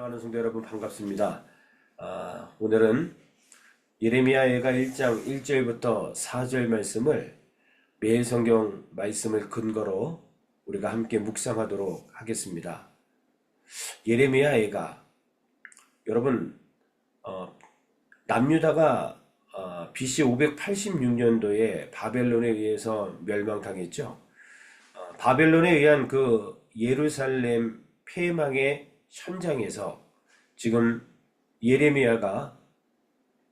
사랑하는 성도 여러분 반갑습니다. 오늘은 예레미야가 1장 1절부터 4절 말씀을 매일 성경 말씀을 근거로 우리가 함께 묵상하도록 하겠습니다. 예레미야가 여러분 남유다가 BC 586년도에 바벨론에 의해서 멸망당했죠. 바벨론에 의한 그 예루살렘 폐망의 현장에서 지금 예레미야가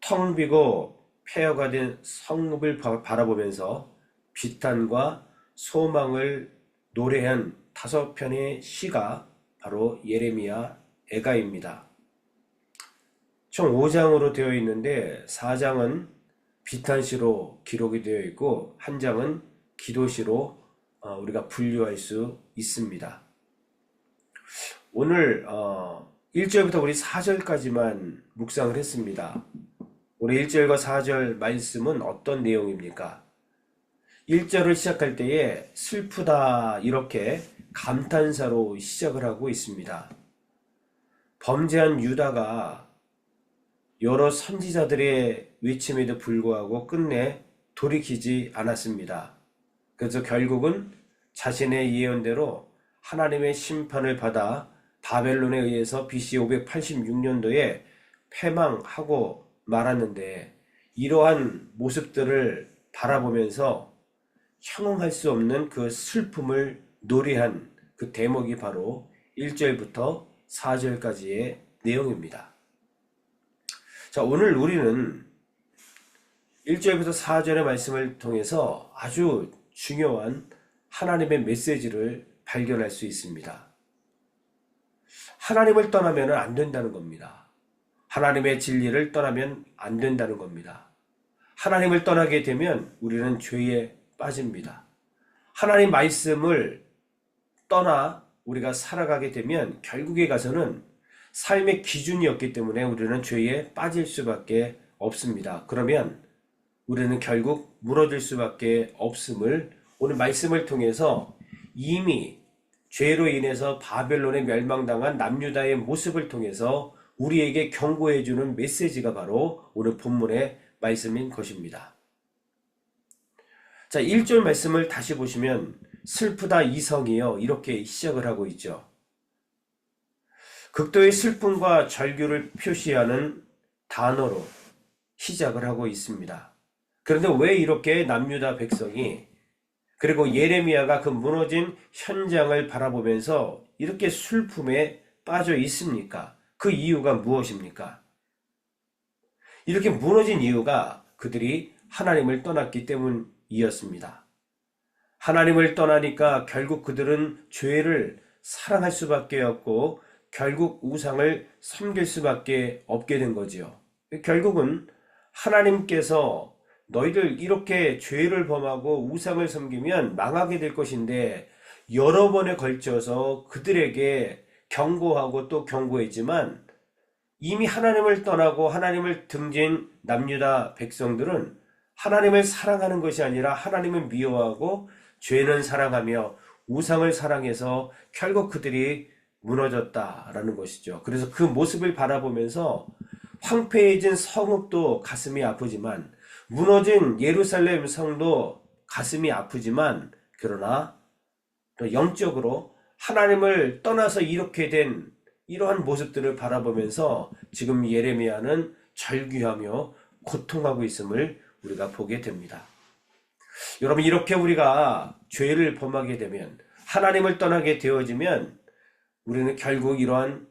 텅 비고 폐허가 된 성읍을 바라보면서 비탄과 소망을 노래한 5편의 시가 바로 예레미야 애가입니다. 총 5장으로 되어 있는데 4장은 비탄시로 기록이 되어 있고 1장은 기도시로 우리가 분류할 수 있습니다. 오늘 1절부터 우리 4절까지만 묵상을 했습니다. 우리 1절과 4절 말씀은 어떤 내용입니까? 1절을 시작할 때에 슬프다 이렇게 감탄사로 시작을 하고 있습니다. 범죄한 유다가 여러 선지자들의 외침에도 불구하고 끝내 돌이키지 않았습니다. 그래서 결국은 자신의 예언대로 하나님의 심판을 받아 바벨론에 의해서 BC 586년도에 패망하고 말았는데, 이러한 모습들을 바라보면서 형용할 수 없는 그 슬픔을 노래한 그 대목이 바로 1절부터 4절까지의 내용입니다. 자, 오늘 우리는 1절부터 4절의 말씀을 통해서 아주 중요한 하나님의 메시지를 발견할 수 있습니다. 하나님을 떠나면 안 된다는 겁니다. 하나님의 진리를 떠나면 안 된다는 겁니다. 하나님을 떠나게 되면 우리는 죄에 빠집니다. 하나님 말씀을 떠나 우리가 살아가게 되면 결국에 가서는 삶의 기준이 없기 때문에 우리는 죄에 빠질 수밖에 없습니다. 그러면 우리는 결국 무너질 수밖에 없음을 오늘 말씀을 통해서 이미 죄로 인해서 바벨론에 멸망당한 남유다의 모습을 통해서 우리에게 경고해주는 메시지가 바로 오늘 본문의 말씀인 것입니다. 자, 1절 말씀을 다시 보시면 슬프다 이성이여 이렇게 시작을 하고 있죠. 극도의 슬픔과 절규를 표시하는 단어로 시작을 하고 있습니다. 그런데 왜 이렇게 남유다 백성이 그리고 예레미야가 그 무너진 현장을 바라보면서 이렇게 슬픔에 빠져 있습니까? 그 이유가 무엇입니까? 이렇게 무너진 이유가 그들이 하나님을 떠났기 때문이었습니다. 하나님을 떠나니까 결국 그들은 죄를 사랑할 수밖에 없고 결국 우상을 섬길 수밖에 없게 된 거지요. 결국은 하나님께서 너희들 이렇게 죄를 범하고 우상을 섬기면 망하게 될 것인데 여러 번에 걸쳐서 그들에게 경고하고 또 경고했지만 이미 하나님을 떠나고 하나님을 등진 남유다 백성들은 하나님을 사랑하는 것이 아니라 하나님을 미워하고 죄는 사랑하며 우상을 사랑해서 결국 그들이 무너졌다라는 것이죠. 그래서 그 모습을 바라보면서 황폐해진 성읍도 가슴이 아프지만 무너진 예루살렘 성도 가슴이 아프지만 그러나 또 영적으로 하나님을 떠나서 이렇게 된 이러한 모습들을 바라보면서 지금 예레미야는 절규하며 고통하고 있음을 우리가 보게 됩니다. 여러분, 이렇게 우리가 죄를 범하게 되면 하나님을 떠나게 되어지면 우리는 결국 이러한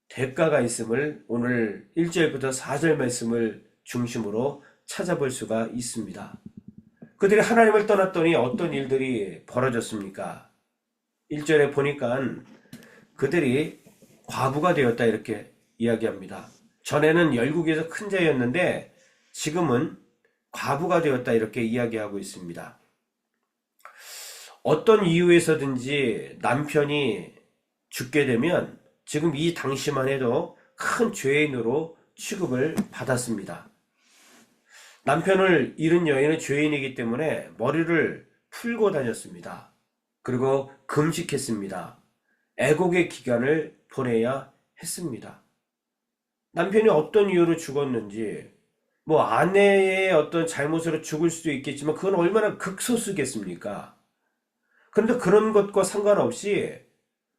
대가가 있음을 오늘 1절부터 4절 말씀을 중심으로 찾아볼 수가 있습니다. 그들이 하나님을 떠났더니 어떤 일들이 벌어졌습니까? 1절에 보니까 그들이 과부가 되었다 이렇게 이야기합니다. 전에는 열국에서 큰 자였는데 지금은 과부가 되었다 이렇게 이야기하고 있습니다. 어떤 이유에서든지 남편이 죽게 되면 지금 이 당시만 해도 큰 죄인으로 취급을 받았습니다. 남편을 잃은 여인은 죄인이기 때문에 머리를 풀고 다녔습니다. 그리고 금식했습니다. 애곡의 기간을 보내야 했습니다. 남편이 어떤 이유로 죽었는지, 뭐 아내의 어떤 잘못으로 죽을 수도 있겠지만 그건 얼마나 극소수겠습니까? 그런데 그런 것과 상관없이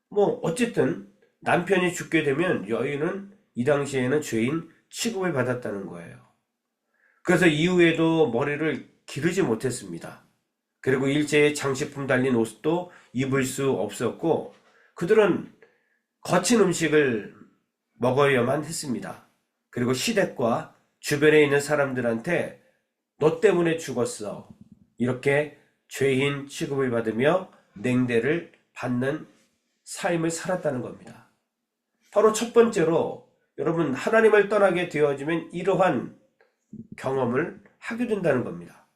뭐 어쨌든 남편이 죽게 되면 여인은 이 당시에는 죄인 취급을 받았다는 거예요. 그래서 이후에도 머리를 기르지 못했습니다. 그리고 일제에 장식품 달린 옷도 입을 수 없었고 그들은 거친 음식을 먹어야만 했습니다. 그리고 시댁과 주변에 있는 사람들한테 너 때문에 죽었어, 이렇게 죄인 취급을 받으며 냉대를 받는 삶을 살았다는 겁니다. 바로 첫 번째로 여러분, 하나님을 떠나게 되어지면 이러한 경험을 하게 된다는 겁니다.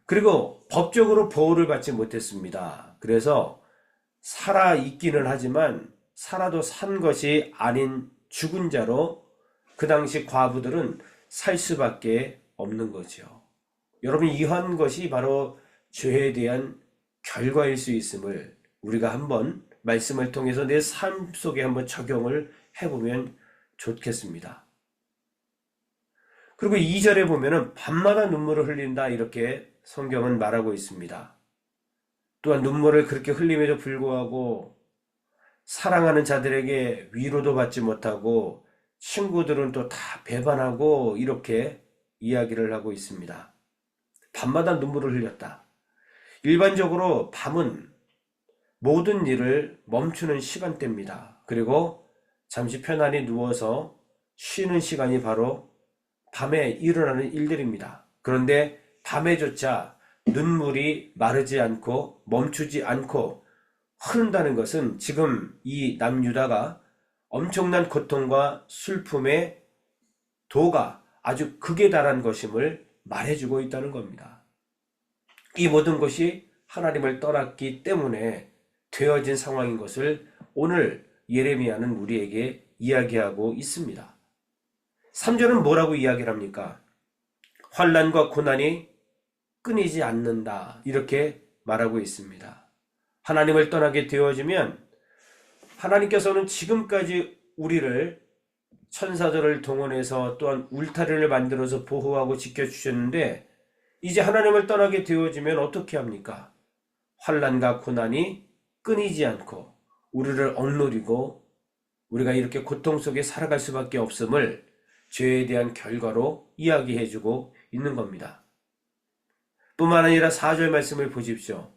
그리고 법적으로 보호를 받지 못했습니다. 그래서 살아 있기는 하지만 살아도 산 것이 아닌 죽은 자로 그 당시 과부들은 살 수밖에 없는 거죠. 여러분, 이러한 것이 바로 죄에 대한 결과일 수 있음을 우리가 한번 말씀을 통해서 내 삶 속에 한번 적용을 해보면 좋겠습니다. 그리고 2절에 보면은 밤마다 눈물을 흘린다, 이렇게 성경은 말하고 있습니다. 또한 눈물을 그렇게 흘림에도 불구하고 사랑하는 자들에게 위로도 받지 못하고 친구들은 또 다 배반하고 이렇게 이야기를 하고 있습니다. 밤마다 눈물을 흘렸다. 일반적으로 밤은 모든 일을 멈추는 시간대입니다. 그리고 잠시 편안히 누워서 쉬는 시간이 바로 밤에 일어나는 일들입니다. 그런데 밤에조차 눈물이 마르지 않고 멈추지 않고 흐른다는 것은 지금 이 남유다가 엄청난 고통과 슬픔의 도가 아주 극에 달한 것임을 말해주고 있다는 겁니다. 이 모든 것이 하나님을 떠났기 때문에 되어진 상황인 것을 오늘 예레미야는 우리에게 이야기하고 있습니다. 3절은 뭐라고 이야기를 합니까? 환난과 고난이 끊이지 않는다, 이렇게 말하고 있습니다. 하나님을 떠나게 되어지면 하나님께서는 지금까지 우리를 천사들을 동원해서 또한 울타리를 만들어서 보호하고 지켜주셨는데 이제 하나님을 떠나게 되어지면 어떻게 합니까? 환난과 고난이 끊이지 않고 우리를 억누르고 우리가 이렇게 고통 속에 살아갈 수밖에 없음을 죄에 대한 결과로 이야기해주고 있는 겁니다. 뿐만 아니라 4절 말씀을 보십시오.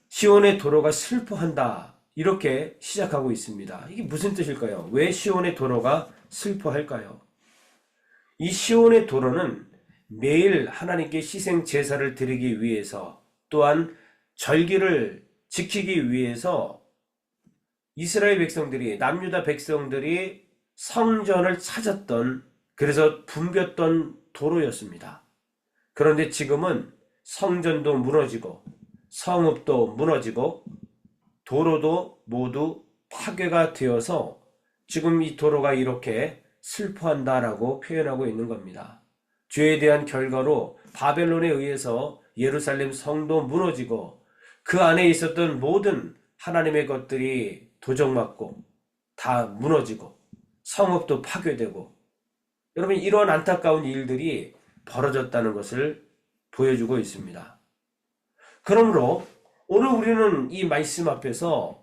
시온의 도로가 슬퍼한다, 이렇게 시작하고 있습니다. 이게 무슨 뜻일까요? 왜 시온의 도로가 슬퍼할까요? 이 시온의 도로는 매일 하나님께 희생 제사를 드리기 위해서 또한 절기를 지키기 위해서 이스라엘 백성들이, 남유다 백성들이 성전을 찾았던, 그래서 붐볐던 도로였습니다. 그런데 지금은 성전도 무너지고 성읍도 무너지고 도로도 모두 파괴가 되어서 지금 이 도로가 이렇게 슬퍼한다라고 표현하고 있는 겁니다. 죄에 대한 결과로 바벨론에 의해서 예루살렘 성도 무너지고 그 안에 있었던 모든 하나님의 것들이 도적맞고 다 무너지고 성읍도 파괴되고, 여러분, 이런 안타까운 일들이 벌어졌다는 것을 보여주고 있습니다. 그러므로 오늘 우리는 이 말씀 앞에서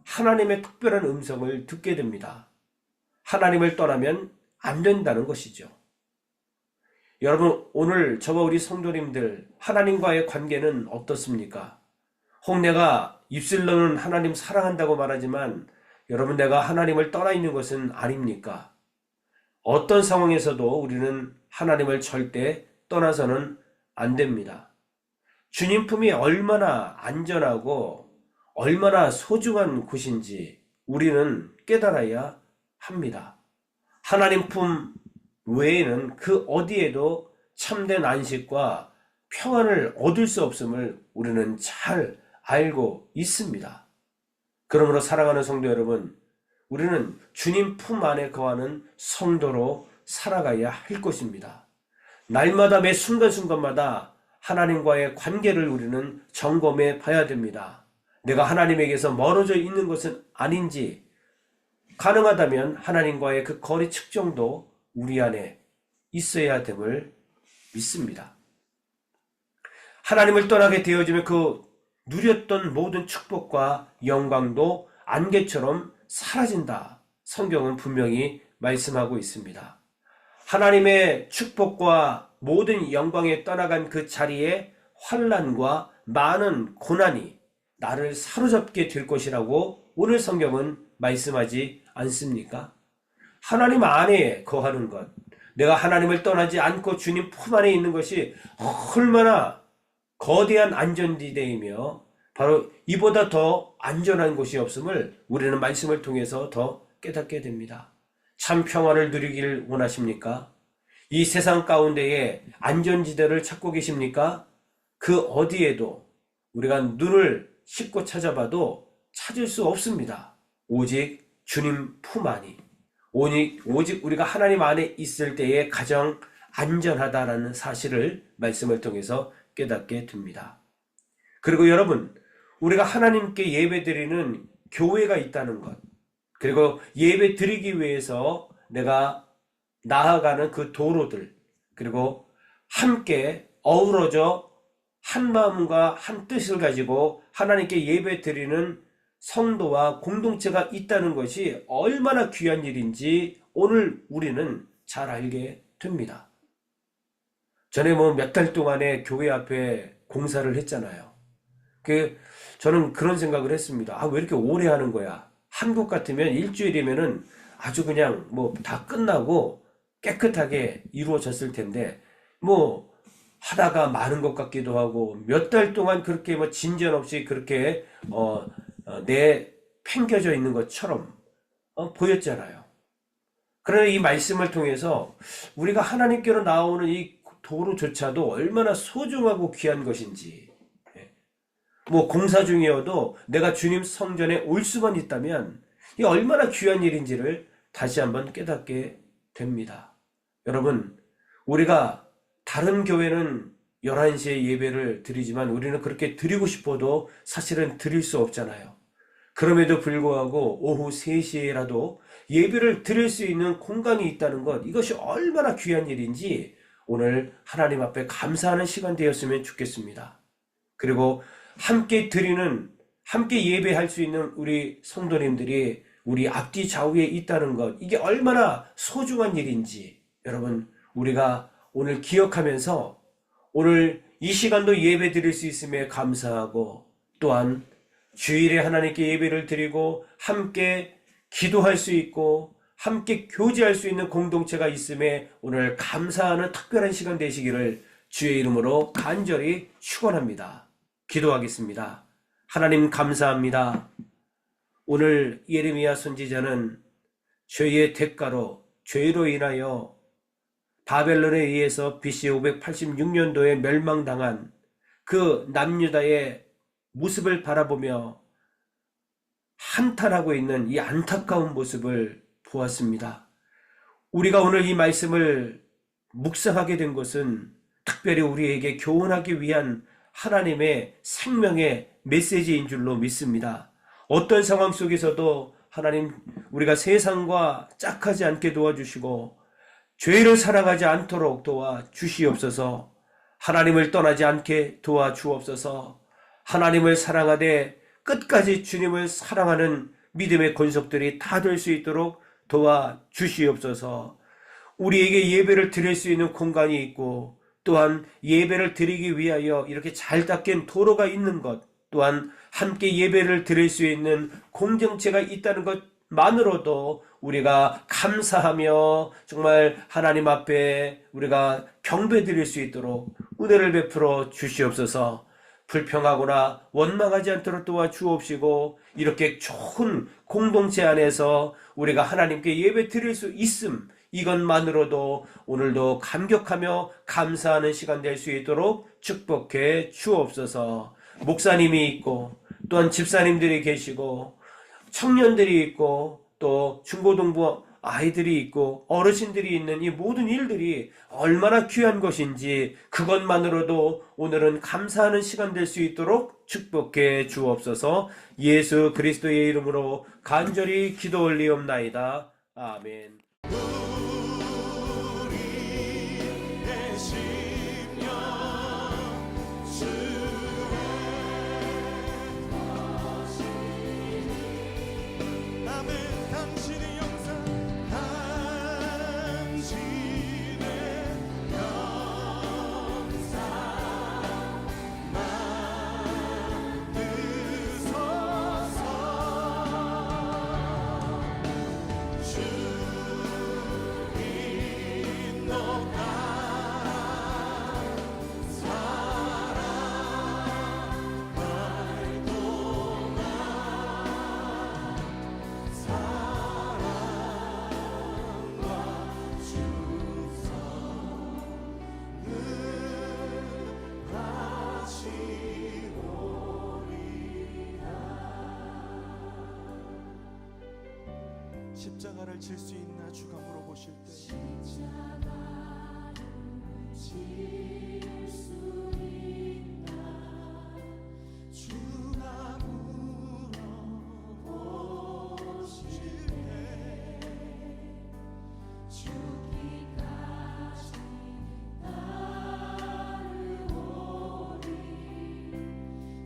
하나님의 특별한 음성을 듣게 됩니다. 하나님을 떠나면 안 된다는 것이죠. 여러분, 오늘 저와 우리 성도님들 하나님과의 관계는 어떻습니까? 혹 내가 입술로는 하나님 사랑한다고 말하지만 여러분, 내가 하나님을 떠나 있는 것은 아닙니까? 어떤 상황에서도 우리는 하나님을 절대 떠나서는 안 됩니다. 주님 품이 얼마나 안전하고 얼마나 소중한 곳인지 우리는 깨달아야 합니다. 하나님 품 외에는 그 어디에도 참된 안식과 평안을 얻을 수 없음을 우리는 잘 알고 있습니다. 그러므로 사랑하는 성도 여러분, 우리는 주님 품 안에 거하는 성도로 살아가야 할 것입니다. 날마다 매 순간순간마다 하나님과의 관계를 우리는 점검해 봐야 됩니다. 내가 하나님에게서 멀어져 있는 것은 아닌지, 가능하다면 하나님과의 그 거리 측정도 우리 안에 있어야 됨을 믿습니다. 하나님을 떠나게 되어지면 그 누렸던 모든 축복과 영광도 안개처럼 사라진다. 성경은 분명히 말씀하고 있습니다. 하나님의 축복과 모든 영광에 떠나간 그 자리에 환난과 많은 고난이 나를 사로잡게 될 것이라고 오늘 성경은 말씀하지 않습니까? 하나님 안에 거하는 것, 내가 하나님을 떠나지 않고 주님 품 안에 있는 것이 얼마나 거대한 안전지대이며 바로 이보다 더 안전한 곳이 없음을 우리는 말씀을 통해서 더 깨닫게 됩니다. 참 평화를 누리길 원하십니까? 이 세상 가운데에 안전지대를 찾고 계십니까? 그 어디에도 우리가 눈을 씻고 찾아봐도 찾을 수 없습니다. 오직 주님 품 안이, 오직 우리가 하나님 안에 있을 때에 가장 안전하다라는 사실을 말씀을 통해서 깨닫게 됩니다. 그리고 여러분, 우리가 하나님께 예배드리는 교회가 있다는 것, 그리고 예배 드리기 위해서 내가 나아가는 그 도로들, 그리고 함께 어우러져 한 마음과 한 뜻을 가지고 하나님께 예배 드리는 성도와 공동체가 있다는 것이 얼마나 귀한 일인지 오늘 우리는 잘 알게 됩니다. 전에 몇 달 동안에 교회 앞에 공사를 했잖아요. 저는 그런 생각을 했습니다. 왜 이렇게 오래 하는 거야? 한국 같으면 일주일이면은 아주 그냥 다 끝나고 깨끗하게 이루어졌을 텐데, 하다가 많은 것 같기도 하고, 몇 달 동안 그렇게 진전 없이 그렇게, 팽겨져 있는 것처럼, 보였잖아요. 그러나 이 말씀을 통해서 우리가 하나님께로 나오는 이 도로조차도 얼마나 소중하고 귀한 것인지, 공사 중이어도 내가 주님 성전에 올 수만 있다면 이 얼마나 귀한 일인지를 다시 한번 깨닫게 됩니다. 여러분, 우리가 다른 교회는 11시에 예배를 드리지만 우리는 그렇게 드리고 싶어도 사실은 드릴 수 없잖아요. 그럼에도 불구하고 오후 3시에라도 예배를 드릴 수 있는 공간이 있다는 것, 이것이 얼마나 귀한 일인지 오늘 하나님 앞에 감사하는 시간 되었으면 좋겠습니다. 그리고 함께 예배할 수 있는 우리 성도님들이 우리 앞뒤 좌우에 있다는 것, 이게 얼마나 소중한 일인지 여러분, 우리가 오늘 기억하면서 오늘 이 시간도 예배 드릴 수 있음에 감사하고, 또한 주일에 하나님께 예배를 드리고 함께 기도할 수 있고 함께 교제할 수 있는 공동체가 있음에 오늘 감사하는 특별한 시간 되시기를 주의 이름으로 간절히 축원합니다. 기도하겠습니다. 하나님 감사합니다. 오늘 예레미야 선지자는 죄의 대가로, 죄로 인하여 바벨론에 의해서 BC 586년도에 멸망당한 그 남유다의 모습을 바라보며 한탄하고 있는 이 안타까운 모습을 보았습니다. 우리가 오늘 이 말씀을 묵상하게 된 것은 특별히 우리에게 교훈하기 위한 하나님의 생명의 메시지인 줄로 믿습니다. 어떤 상황 속에서도 하나님, 우리가 세상과 짝하지 않게 도와주시고 죄를 사랑하지 않도록 도와주시옵소서. 하나님을 떠나지 않게 도와주옵소서. 하나님을 사랑하되 끝까지 주님을 사랑하는 믿음의 권속들이 다 될 수 있도록 도와주시옵소서. 우리에게 예배를 드릴 수 있는 공간이 있고, 또한 예배를 드리기 위하여 이렇게 잘 닦인 도로가 있는 것, 또한 함께 예배를 드릴 수 있는 공동체가 있다는 것만으로도 우리가 감사하며 정말 하나님 앞에 우리가 경배드릴 수 있도록 은혜를 베풀어 주시옵소서. 불평하거나 원망하지 않도록 도와주옵시고, 이렇게 좋은 공동체 안에서 우리가 하나님께 예배 드릴 수 있음, 이것만으로도 오늘도 감격하며 감사하는 시간 될 수 있도록 축복해 주옵소서. 목사님이 있고, 또한 집사님들이 계시고, 청년들이 있고, 또 중고등부 아이들이 있고 어르신들이 있는 이 모든 일들이 얼마나 귀한 것인지 그것만으로도 오늘은 감사하는 시간 될 수 있도록 축복해 주옵소서. 예수 그리스도의 이름으로 간절히 기도 올리옵나이다. 아멘. 십자가를 질 수 있나 주가 물어보실 때 십자가를 질 수 있나 주가 물어보실 때 죽기까지 따르오리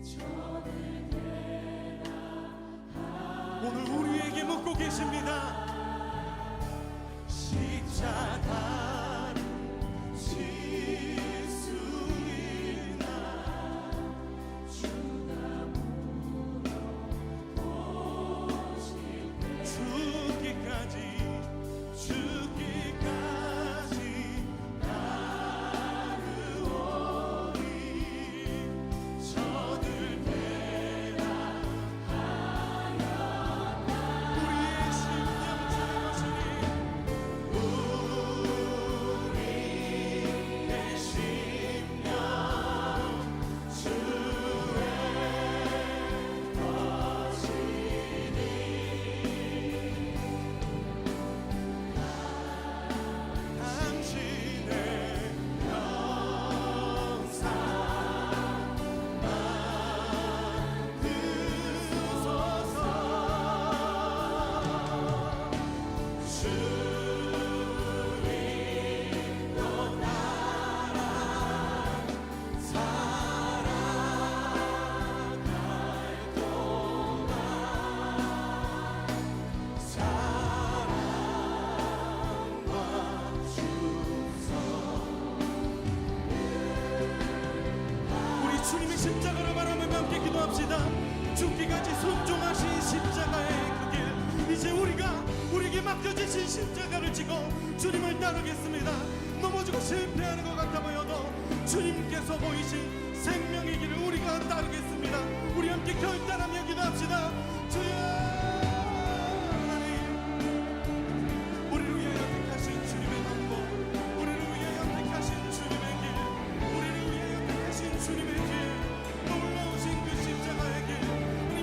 저를 대라하리. 오늘 우리에게 묻고 계십니다. 십자가를 질 수 있나 주가 물어보실 때 죽기까지 따르오리 저들 대라하였다. 우리의 심령 주님으시니 우리의 심령 주의 것이니 당신의 영상 우리 주님의 십자가를 바라보며 함께 기도합시다. 죽기까지 순종하신 십자가의 그 길, 이제 우리에게 맡겨주신 십자가를 지고 주님을 따르겠습니다. 넘어지고 실패하는 것 같아 보여도 주님께서 보이신 생명의 길을 우리가 따르겠습니다. 우리 함께 결단하며 기도합시다. 주여 하나님, 우리를 위하여 택하신 주님의 방법, 우리를 위하여 택하신 주님의 길, 우리를 위하여 택하신 주님의 길, 놀라우신 그 십자가의 길,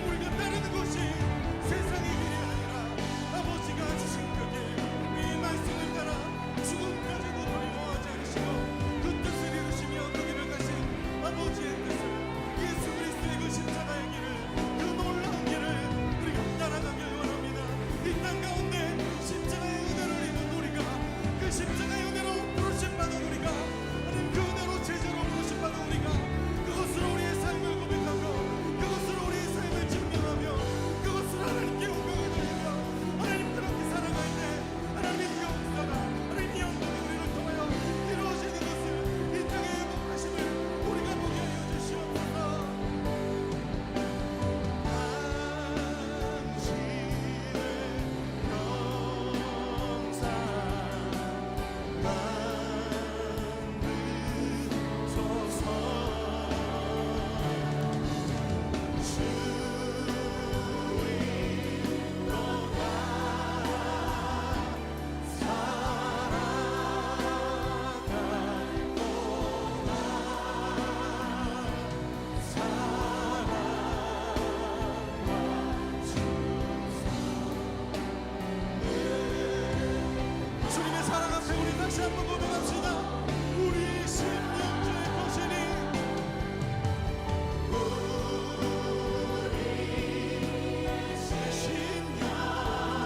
우리가 따르는 것이 세상의 길이 아니라 아버지가 주신 그 길, 이 말씀을 따라 죽음까지도 두려워하지 않으시고 그 뜻을 이루시며 그 길을 가신 아버지의 뜻을, 예수 그리스도의 그 십자가의 길을, 그 놀라운 길 주님의 사랑 앞에 우리 다시 한번 고백합시다. 우리의 심령주의 거신이 우리의 심령 주의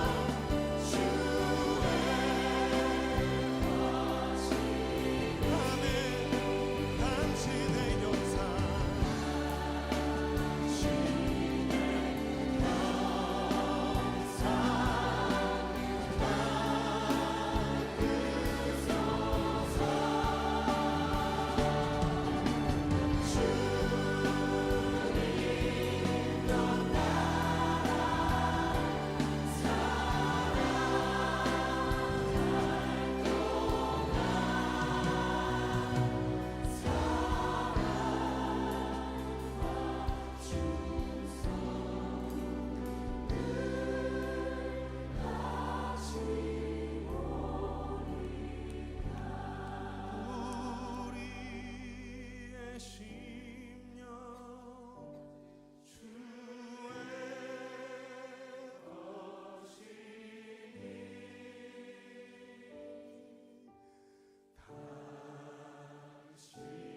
거시니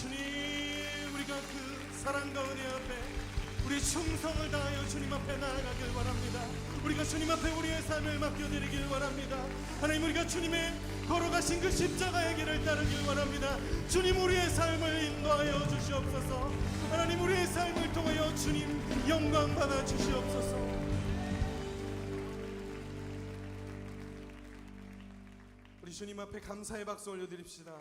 주님, 우리가 그 사랑과 은혜 앞에 우리 충성을 다하여 주님 앞에 나아가길 바랍니다. 우리가 주님 앞에 우리의 삶을 맡겨드리길 바랍니다. 하나님, 우리가 주님의 걸어가신 그 십자가의 길을 따르길 바랍니다. 주님, 우리의 삶을 인도하여 주시옵소서. 하나님, 우리의 삶을 통하여 주님 영광 받아 주시옵소서. 우리 주님 앞에 감사의 박수 올려드립시다.